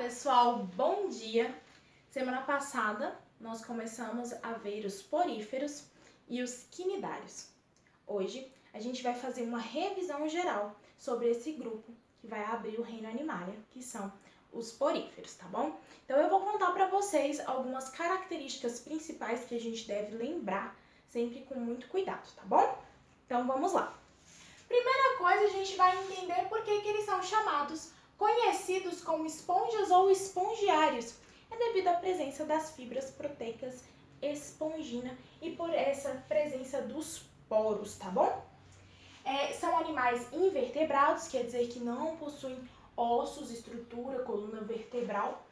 pessoal, bom dia! Semana passada nós começamos a ver os poríferos e os quinidários. Hoje a gente vai fazer uma revisão geral sobre esse grupo que vai abrir o reino animalia, que são os poríferos, tá bom? Então eu vou contar para vocês algumas características principais que a gente deve lembrar sempre com muito cuidado, tá bom? Então vamos lá! Primeira coisa, a gente vai entender por que eles são chamados conhecidos como esponjas ou espongiários. É devido à presença das fibras proteicas espongina e por essa presença dos poros, tá bom? São animais invertebrados, quer dizer que não possuem ossos, estrutura, coluna vertebral.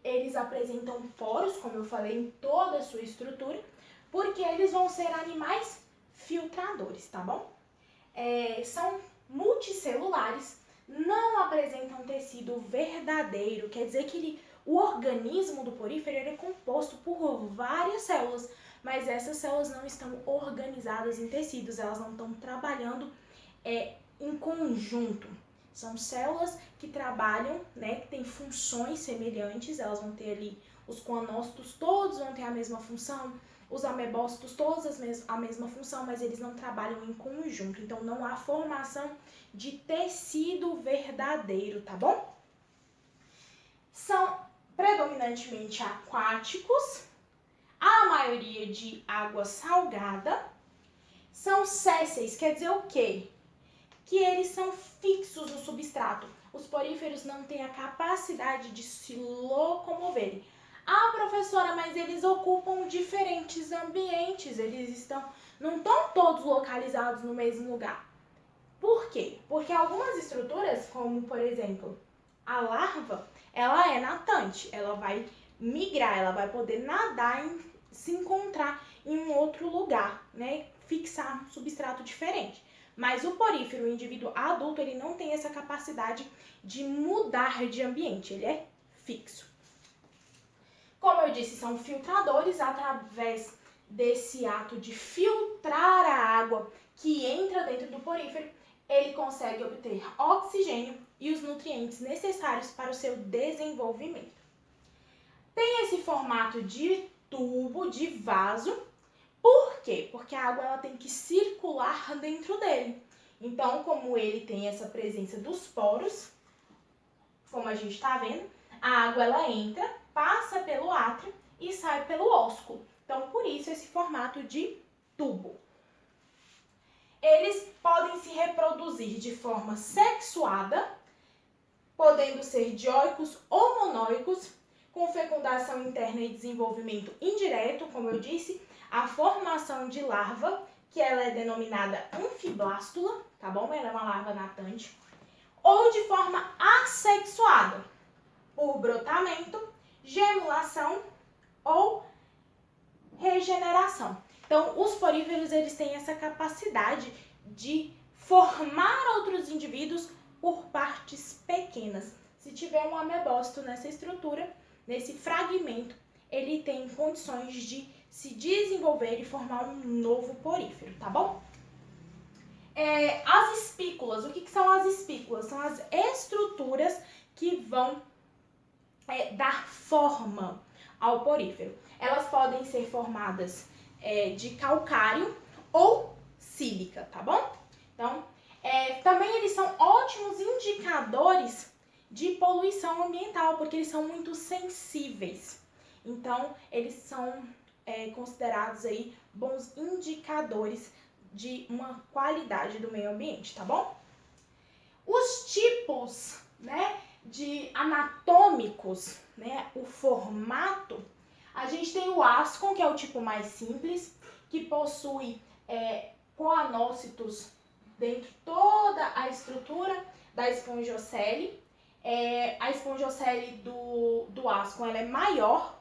Eles apresentam poros, como eu falei, em toda a sua estrutura, porque eles vão ser animais filtradores, tá bom? São multicelulares, não apresentam tecido verdadeiro, quer dizer que o organismo do porífero é composto por várias células, mas essas células não estão organizadas em tecidos, elas não estão trabalhando em conjunto. São células que trabalham, que têm funções semelhantes, elas vão ter ali, os coanócitos todos vão ter a mesma função, os amebócitos todos a mesma função, mas eles não trabalham em conjunto, então não há formação de tecido verdadeiro, tá bom? São predominantemente aquáticos, a maioria de água salgada, são sésseis, quer dizer o quê? Que eles são fixos no substrato. Os poríferos não têm a capacidade de se locomoverem. Ah, professora, mas eles ocupam diferentes ambientes, não estão todos localizados no mesmo lugar. Por quê? Porque algumas estruturas, como por exemplo, a larva, ela é natante, ela vai migrar, ela vai poder nadar e se encontrar em um outro lugar, fixar um substrato diferente. Mas o porífero, o indivíduo adulto, ele não tem essa capacidade de mudar de ambiente, ele é fixo. Como eu disse, são filtradores. Através desse ato de filtrar a água que entra dentro do porífero, ele consegue obter oxigênio e os nutrientes necessários para o seu desenvolvimento. Tem esse formato de tubo, de vaso. Por quê? Porque a água ela tem que circular dentro dele. Então, como ele tem essa presença dos poros, como a gente está vendo, a água ela entra, passa pelo átrio e sai pelo ósculo. Então, por isso esse formato de tubo. Eles podem se reproduzir de forma sexuada, podendo ser dioicos ou monóicos, com fecundação interna e desenvolvimento indireto, como eu disse, a formação de larva, que ela é denominada anfiblástula, tá bom? Ela é uma larva natante. Ou de forma assexuada, por brotamento, gemulação ou regeneração. Então, os poríferos, eles têm essa capacidade de formar outros indivíduos por partes pequenas. Se tiver um amebócito nessa estrutura, nesse fragmento, ele tem condições de se desenvolver e formar um novo porífero, tá bom? As espículas, o que são as espículas? São as estruturas que vão dar forma ao porífero. Elas podem ser formadas de calcário ou sílica, tá bom? Então, também eles são ótimos indicadores de poluição ambiental, porque eles são muito sensíveis. Então, eles são considerados aí bons indicadores de uma qualidade do meio ambiente, tá bom? Os tipos, de anatômicos, o formato, a gente tem o ascon, que é o tipo mais simples, que possui coanócitos dentro toda a estrutura da espongiocele. A espongiocele do ascon ela é maior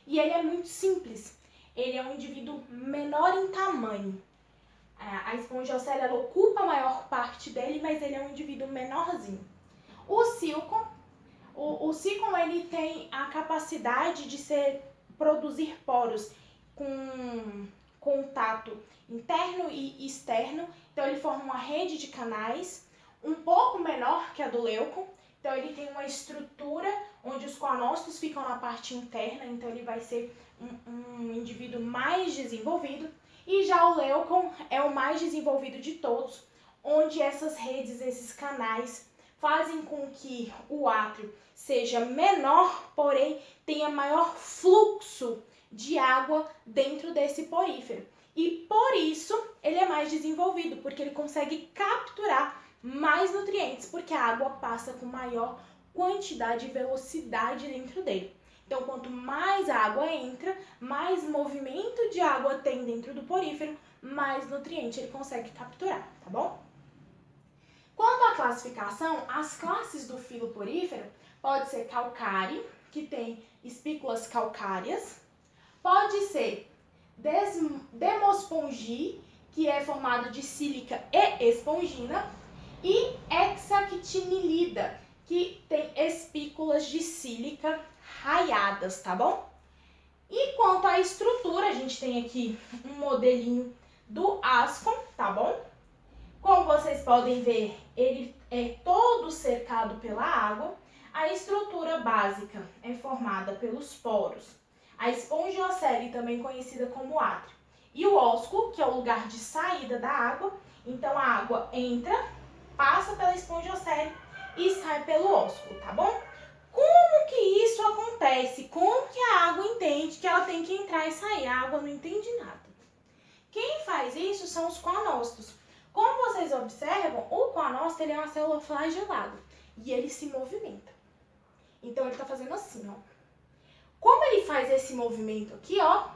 e ele é muito simples. Ele é um indivíduo menor em tamanho. A espongiocele ela ocupa a maior parte dele, mas ele é um indivíduo menorzinho. O silcon, o silcon ele tem a capacidade de produzir poros com contato interno e externo. Então ele forma uma rede de canais um pouco menor que a do leucon, Então, ele tem uma estrutura onde os coanócitos ficam na parte interna, então ele vai ser um indivíduo mais desenvolvido. E já o leucon é o mais desenvolvido de todos, onde essas redes, esses canais, fazem com que o átrio seja menor, porém tenha maior fluxo de água dentro desse porífero. E por isso ele é mais desenvolvido, porque ele consegue capturar mais nutrientes, porque a água passa com maior quantidade e velocidade dentro dele. Então, quanto mais água entra, mais movimento de água tem dentro do porífero, mais nutriente ele consegue capturar, tá bom? Quanto à classificação, as classes do filo porífero pode ser calcário, que tem espículas calcárias, pode ser demospongi, que é formado de sílica e espongina, e hexactinilida, que tem espículas de sílica raiadas, tá bom? E quanto à estrutura, a gente tem aqui um modelinho do ascom, tá bom? Como vocês podem ver, ele é todo cercado pela água. A estrutura básica é formada pelos poros, a espongiocele, também conhecida como átrio, e o ósculo, que é o lugar de saída da água. Então, a água entra, passa pela espongiocele e sai pelo ósculo, tá bom? Como que isso acontece? Como que a água entende que ela tem que entrar e sair? A água não entende nada. Quem faz isso são os coanócitos. Como vocês observam, o coanócito ele é uma célula flagelada e ele se movimenta. Então, ele está fazendo assim, ó. Como ele faz esse movimento aqui, ó,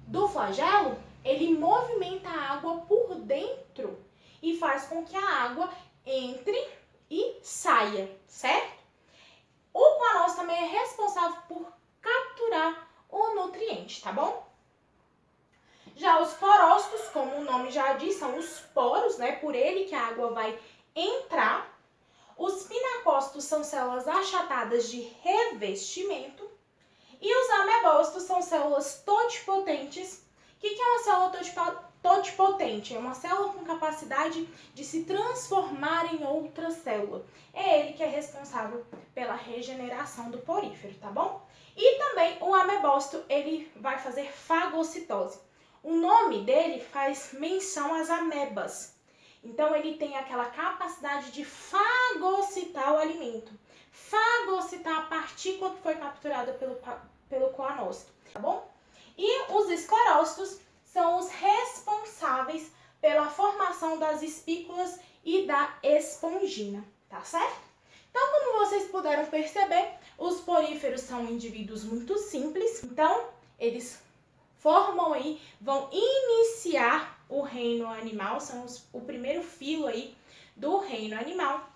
do flagelo, ele movimenta a água por dentro e faz com que a água entre e saia, certo? O coanócito também é responsável por capturar o nutriente, tá bom? Já os porócitos, como o nome já diz, são os poros, né? Por ele que a água vai entrar. Os pinacócitos são células achatadas de revestimento. E os amebócitos são células totipotentes. O que é uma célula totipotente? É uma célula com capacidade de se transformar em outra célula. É ele que é responsável pela regeneração do porífero, tá bom? E também o amebócito, ele vai fazer fagocitose. O nome dele faz menção às amebas. Então, ele tem aquela capacidade de fagocitar o alimento. Fagocitar a partícula que foi capturada pelo coanócito, tá bom? E os esclerócitos são os responsáveis pela formação das espículas e da espongina, tá certo? Então, como vocês puderam perceber, os poríferos são indivíduos muito simples. Então, eles formam aí, vão iniciar o reino animal, são o primeiro filo aí do reino animal.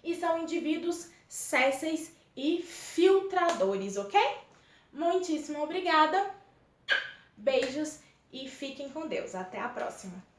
E são indivíduos sésseis e filtradores, ok? Muitíssimo obrigada, beijos e fiquem com Deus. Até a próxima!